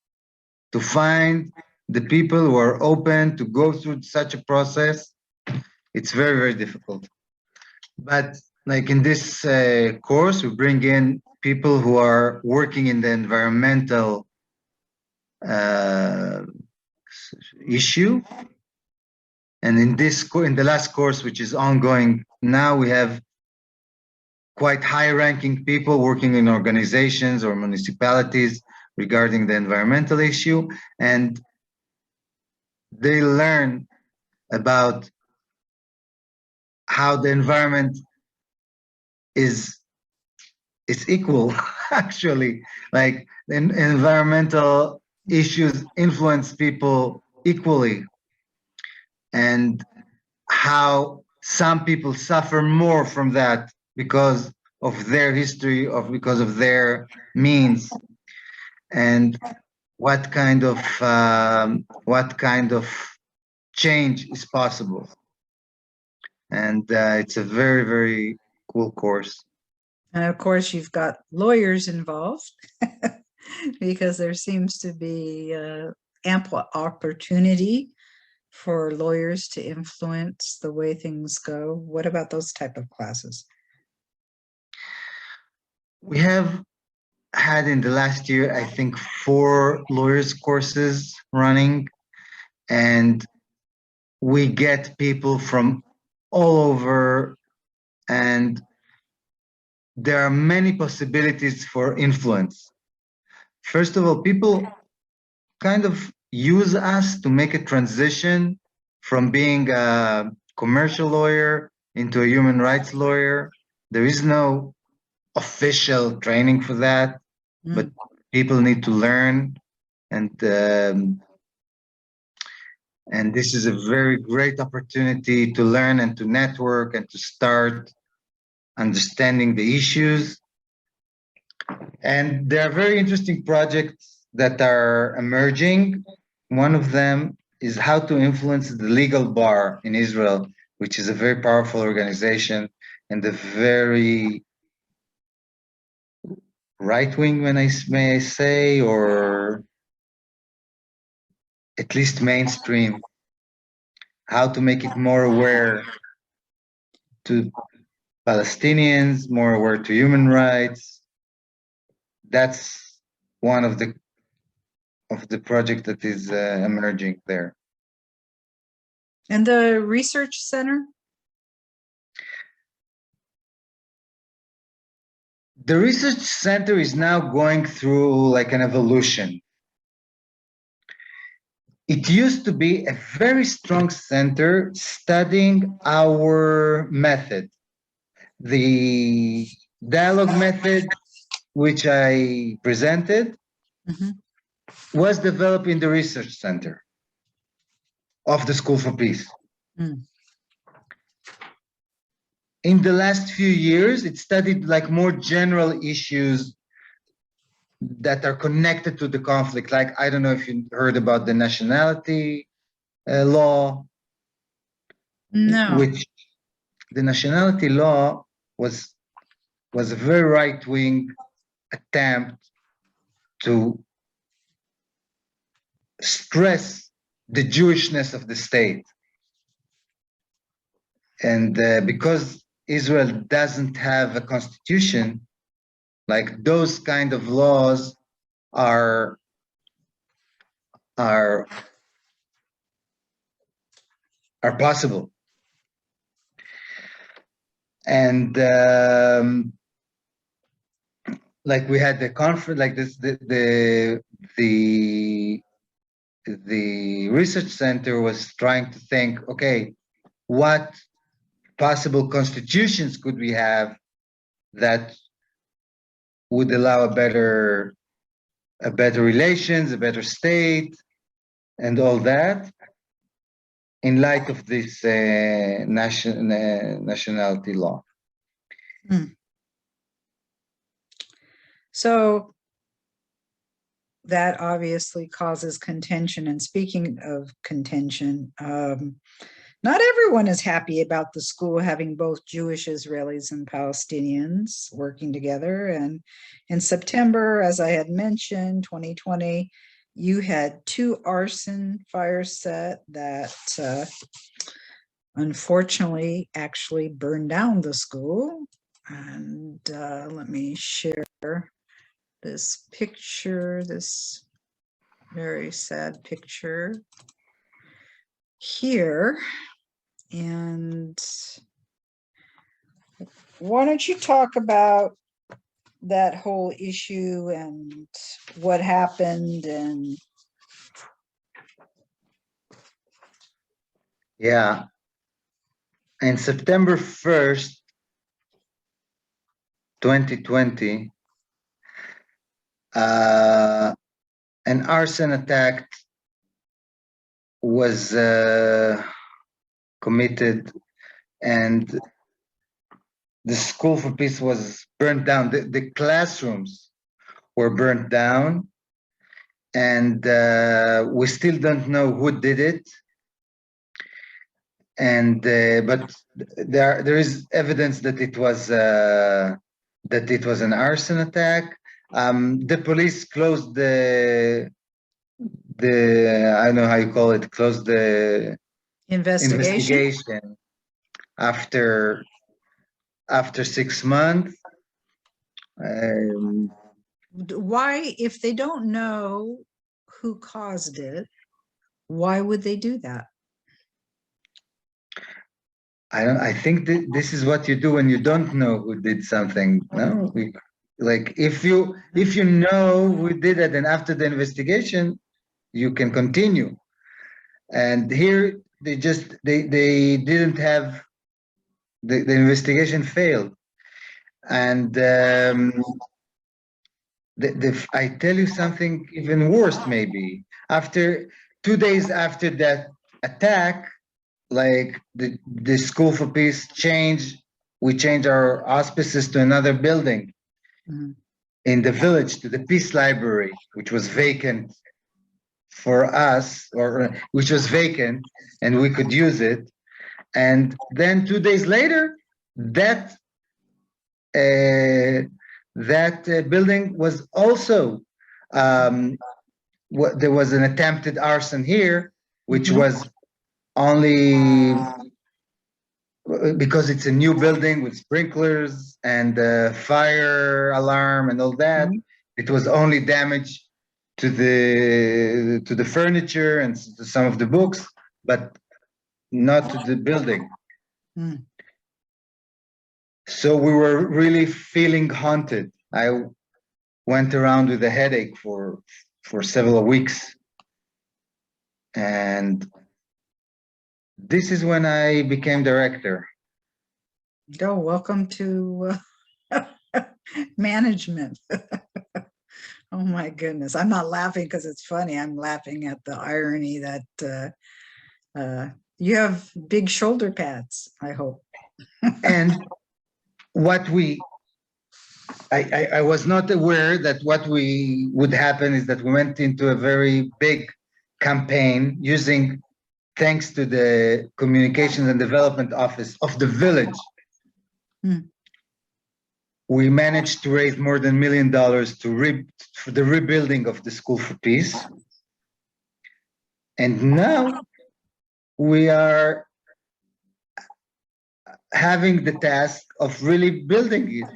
to find the people who are open to go through such a process. It's very, very difficult. But like in this course, we bring in people who are working in the environmental issue. And in the last course, which is ongoing now, we have quite high-ranking people working in organizations or municipalities regarding the environmental issue, and they learn about how the environment is equal, actually. Like environmental issues influence people equally, and how some people suffer more from that because of their history, because of their means. And what kind of change is possible. And it's a very, very cool course. And of course, you've got lawyers involved because there seems to be ample opportunity for lawyers to influence the way things go. What about those type of classes? We have had in the last year, I think, 4 lawyers courses running, and we get people from all over, and there are many possibilities for influence. First of all, people kind of use us to make a transition from being a commercial lawyer into a human rights lawyer. There is no official training for that, but people need to learn, and this is a very great opportunity to learn and to network and to start understanding the issues. And there are very interesting projects that are emerging. One of them is how to influence the legal bar in Israel, which is a very powerful organization and a very right-wing, may I say, or at least mainstream. How to make it more aware to Palestinians, more aware to human rights. That's one of the project that is emerging there. And the research center? The research center is now going through like an evolution. It used to be a very strong center studying our method, the dialogue method, which I presented, was developed in the research center of the School for Peace. In the last few years, it studied like more general issues that are connected to the conflict. Like, I don't know if you heard about the nationality law. No. Which the nationality law was a very right-wing attempt to stress the Jewishness of the state. And because Israel doesn't have a constitution, like those kind of laws are possible. And like we had the conference, like this, the research center was trying to think, okay, what possible constitutions could we have that would allow a better relations, a better state, and all that, in light of this nationality law. So that obviously causes contention. And speaking of contention, not everyone is happy about the school having both Jewish Israelis and Palestinians working together. And in September, as I had mentioned, 2020, you had 2 arson fires set that unfortunately actually burned down the school. And let me share this picture, this very sad picture here. And why don't you talk about that whole issue and what happened? And yeah, and September 1st, 2020, an arson attack was committed, and the School for Peace was burned down. The classrooms were burned down, and we still don't know who did it. And but there is evidence that it was an arson attack. The police closed the I don't know how you call it, closed the investigation after 6 months. Why, if they don't know who caused it, why would they do that? I think this is what you do when you don't know who did something. No, like if you know who did it, and after the investigation, you can continue. And here they didn't have the investigation failed. And I tell you something even worse, maybe. After 2 days after that attack, like the School for Peace we changed our auspices to another building in the village, to the Peace Library, which was vacant for us, or which was vacant, and we could use it. And then 2 days later, that building was also there was an attempted arson here, which was only because it's a new building with sprinklers and fire alarm and all that. It was only damage to the furniture and to some of the books, but not to the building. So we were really feeling haunted. I went around with a headache for several weeks. And this is when I became director. Oh, welcome to management. Oh my goodness. I'm not laughing because it's funny. I'm laughing at the irony that you have big shoulder pads, I hope. And I was not aware that what would happen is that we went into a very big campaign using, thanks to the Communications and Development Office of the village. We managed to raise more than $1 million for the rebuilding of the School for Peace. And now we are having the task of really building it.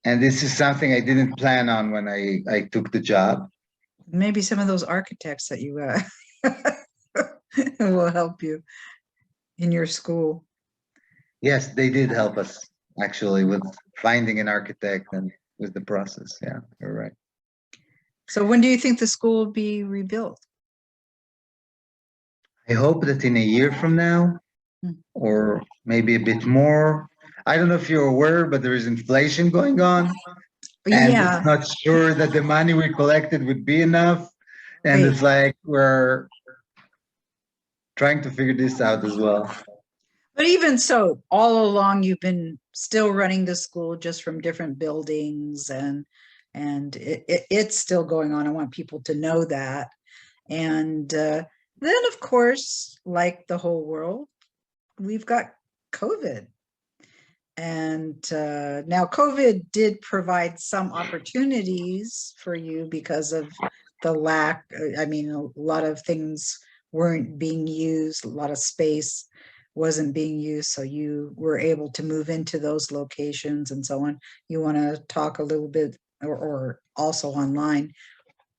And this is something I didn't plan on when I took the job. Maybe some of those architects that you will help you in your school. Yes, they did help us actually with finding an architect and with the process. Yeah, you're right. So when do you think the school will be rebuilt? I hope that in a year from now, or maybe a bit more. I don't know if you're aware, but there is inflation going on. And Yeah. it's not sure that the money we collected would be enough. And it's like we're trying to figure this out as well. But even so, all along you've been still running the school just from different buildings, and it's still going on. I want people to know that. And then, of course, like the whole world, we've got COVID. And now COVID did provide some opportunities for you because of the lack. I mean, a lot of things weren't being used, a lot of space wasn't being used, so you were able to move into those locations and so on. You want to talk a little bit, or also online,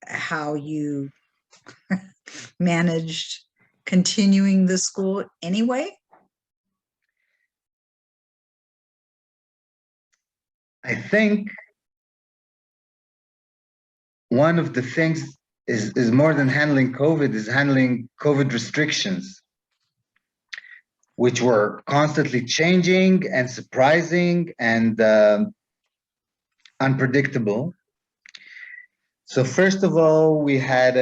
how you managed continuing the school anyway? I think one of the things is more than handling COVID, is handling COVID restrictions, which were constantly changing and surprising and unpredictable. So first of all, we had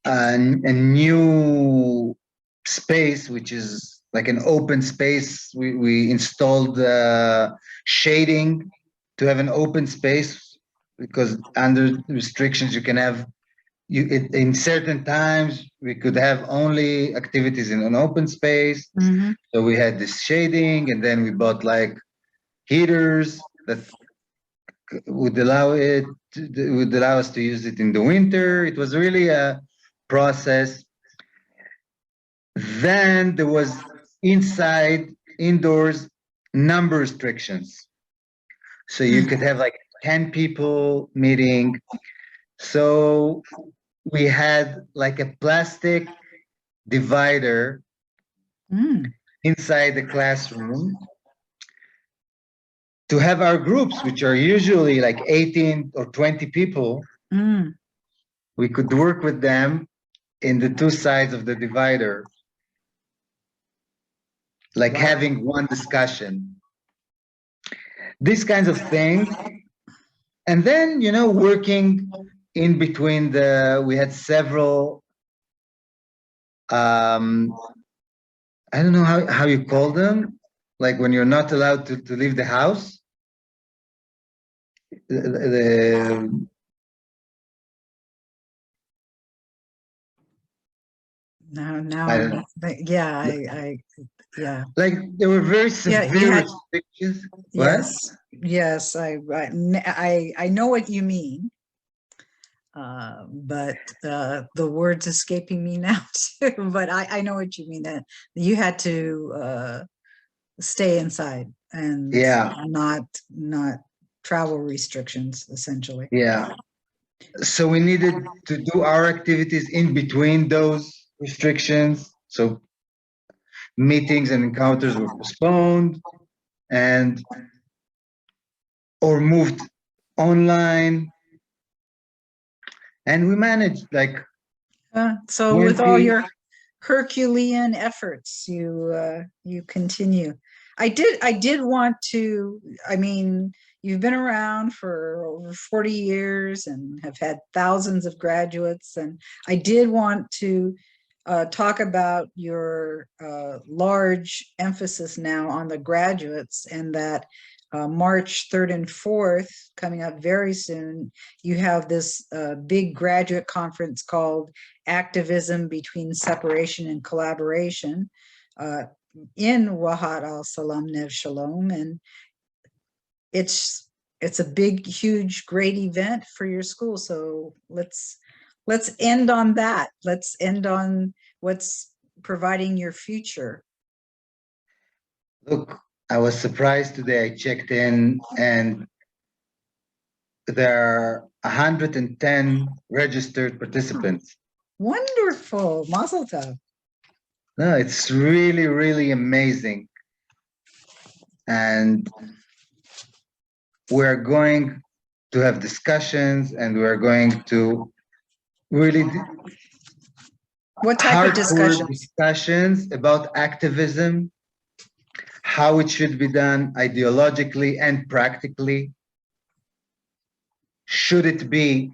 a new space, which is like an open space. We installed shading to have an open space because under restrictions you can have in certain times we could have only activities in an open space. Mhm. So we had this shading, and then we bought like heaters that would allow us to use it in the winter. It was really a process. Then there was indoors number restrictions. So you could have like 10 people meeting. So we had like a plastic divider Mm. inside the classroom to have our groups, which are usually like 18 or 20 people. Mm. We could work with them in the two sides of the divider, like Wow. having one discussion. These kinds of things. And then, working in between we had several, I don't know how you call them, like when you're not allowed to leave the house. Now, yeah. Like there were very Yeah, you severe had- restrictions. What? Yes, I know what you mean. But the word's escaping me now too, but I know what you mean, that you had to stay inside and Yeah. not travel restrictions, essentially. Yeah. So we needed to do our activities in between those restrictions. So meetings and encounters were postponed or moved online. And we managed like So with all 20 your Herculean efforts, you continue. I did want to, I mean, you've been around for over 40 years and have had thousands of graduates, and I did want to talk about your large emphasis now on the graduates, and that March 3rd and 4th, coming up very soon, you have this big graduate conference called Activism Between Separation and Collaboration in Wahat Salam, Neve, Shalom. And it's a big, huge, great event for your school. So let's end on that. Let's end on what's providing your future. Look, I was surprised today. I checked in and there are 110 registered participants. Wonderful. Mazel tov. No, it's really, really amazing. And we're going to have discussions, and we're going to really what type of discussions about activism, how it should be done ideologically and practically. Should it be,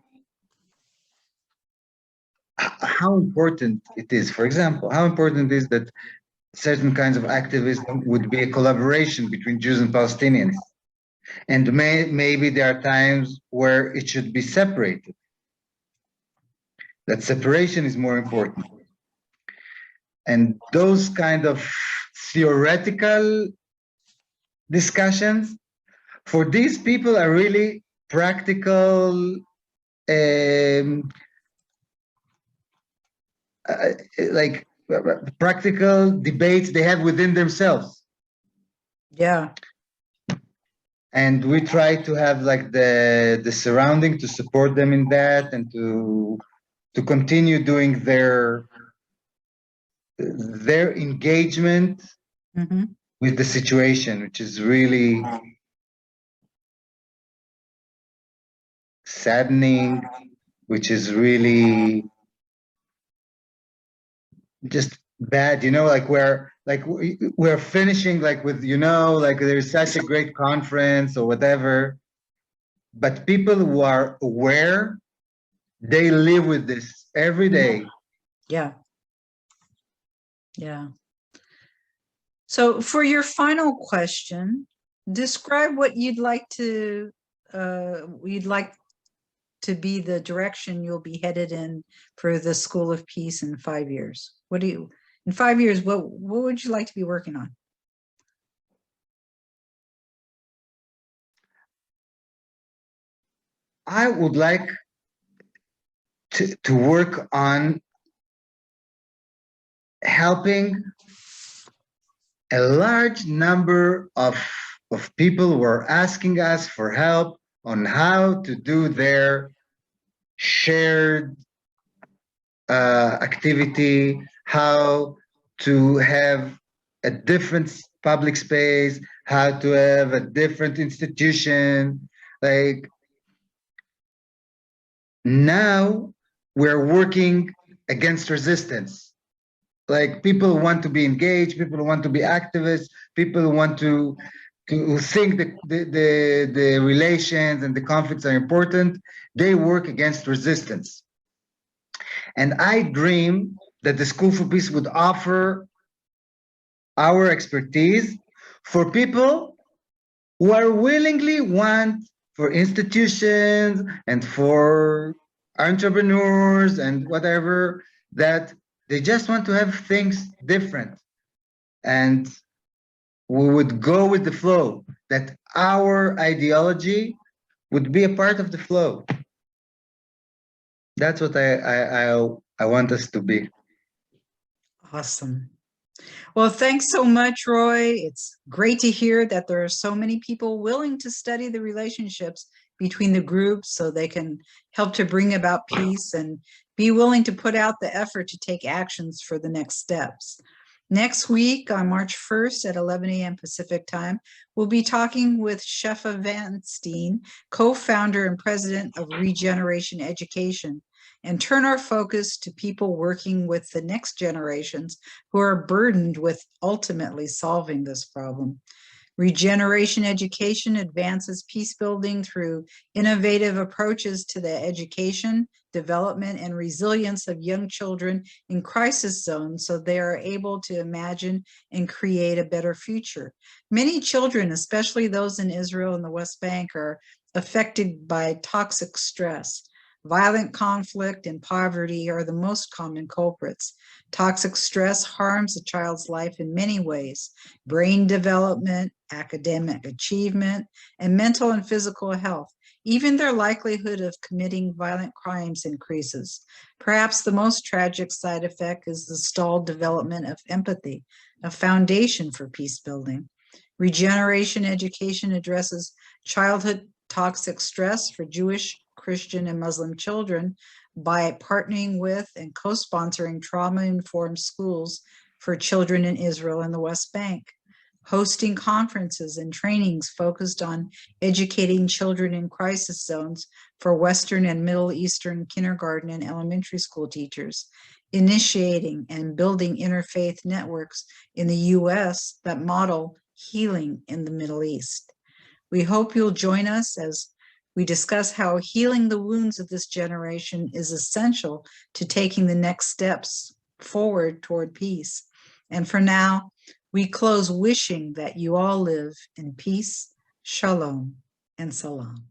how important it is, for example, how important it is that certain kinds of activism would be a collaboration between Jews and Palestinians. And maybe there are times where it should be separated. That separation is more important. And those kind of theoretical discussions for these people are really practical, like practical debates they have within themselves. Yeah. And we try to have like the surrounding to support them in that, and to continue doing their engagement with the situation, which is really saddening, which is really just bad, like we're finishing like with, like there's such a great conference or whatever, but people who are aware, they live with this every day. Yeah. So for your final question, describe what you'd like to be the direction you'll be headed in for the School of Peace in 5 years? In 5 years, what would you like to be working on? I would like to work on helping a large number of people who are asking us for help on how to do their shared activity, how to have a different public space, how to have a different institution. Like now we're working against resistance. Like people want to be engaged, people want to be activists, people want to think the relations and the conflicts are important. They work against resistance. And I dream that the School for Peace would offer our expertise for people who are willingly want for institutions and for entrepreneurs and whatever, that they just want to have things different. And we would go with the flow, that our ideology would be a part of the flow. That's what I want us to be. Awesome. Well, thanks so much, Roy. It's great to hear that there are so many people willing to study the relationships between the groups so they can help to bring about peace and be willing to put out the effort to take actions for the next steps. Next week on March 1st at 11 a.m. Pacific time, we'll be talking with Shefa Van Steen, co-founder and president of Regeneration Education, and turn our focus to people working with the next generations who are burdened with ultimately solving this problem. Regeneration Education advances peace building through innovative approaches to the education, development, and resilience of young children in crisis zones so they are able to imagine and create a better future. Many children, especially those in Israel and the West Bank, are affected by toxic stress. Violent conflict and poverty are the most common culprits. Toxic stress harms a child's life in many ways: brain development, academic achievement, and mental and physical health. Even their likelihood of committing violent crimes increases. Perhaps the most tragic side effect is the stalled development of empathy, a foundation for peace building. Regeneration Education addresses childhood toxic stress for Jewish, Christian, and Muslim children by partnering with and co-sponsoring trauma-informed schools for children in Israel and the West Bank, hosting conferences and trainings focused on educating children in crisis zones for Western and Middle Eastern kindergarten and elementary school teachers, initiating and building interfaith networks in the U.S. that model healing in the Middle East. We hope you'll join us as we discuss how healing the wounds of this generation is essential to taking the next steps forward toward peace. And for now, we close wishing that you all live in peace, shalom, and salam.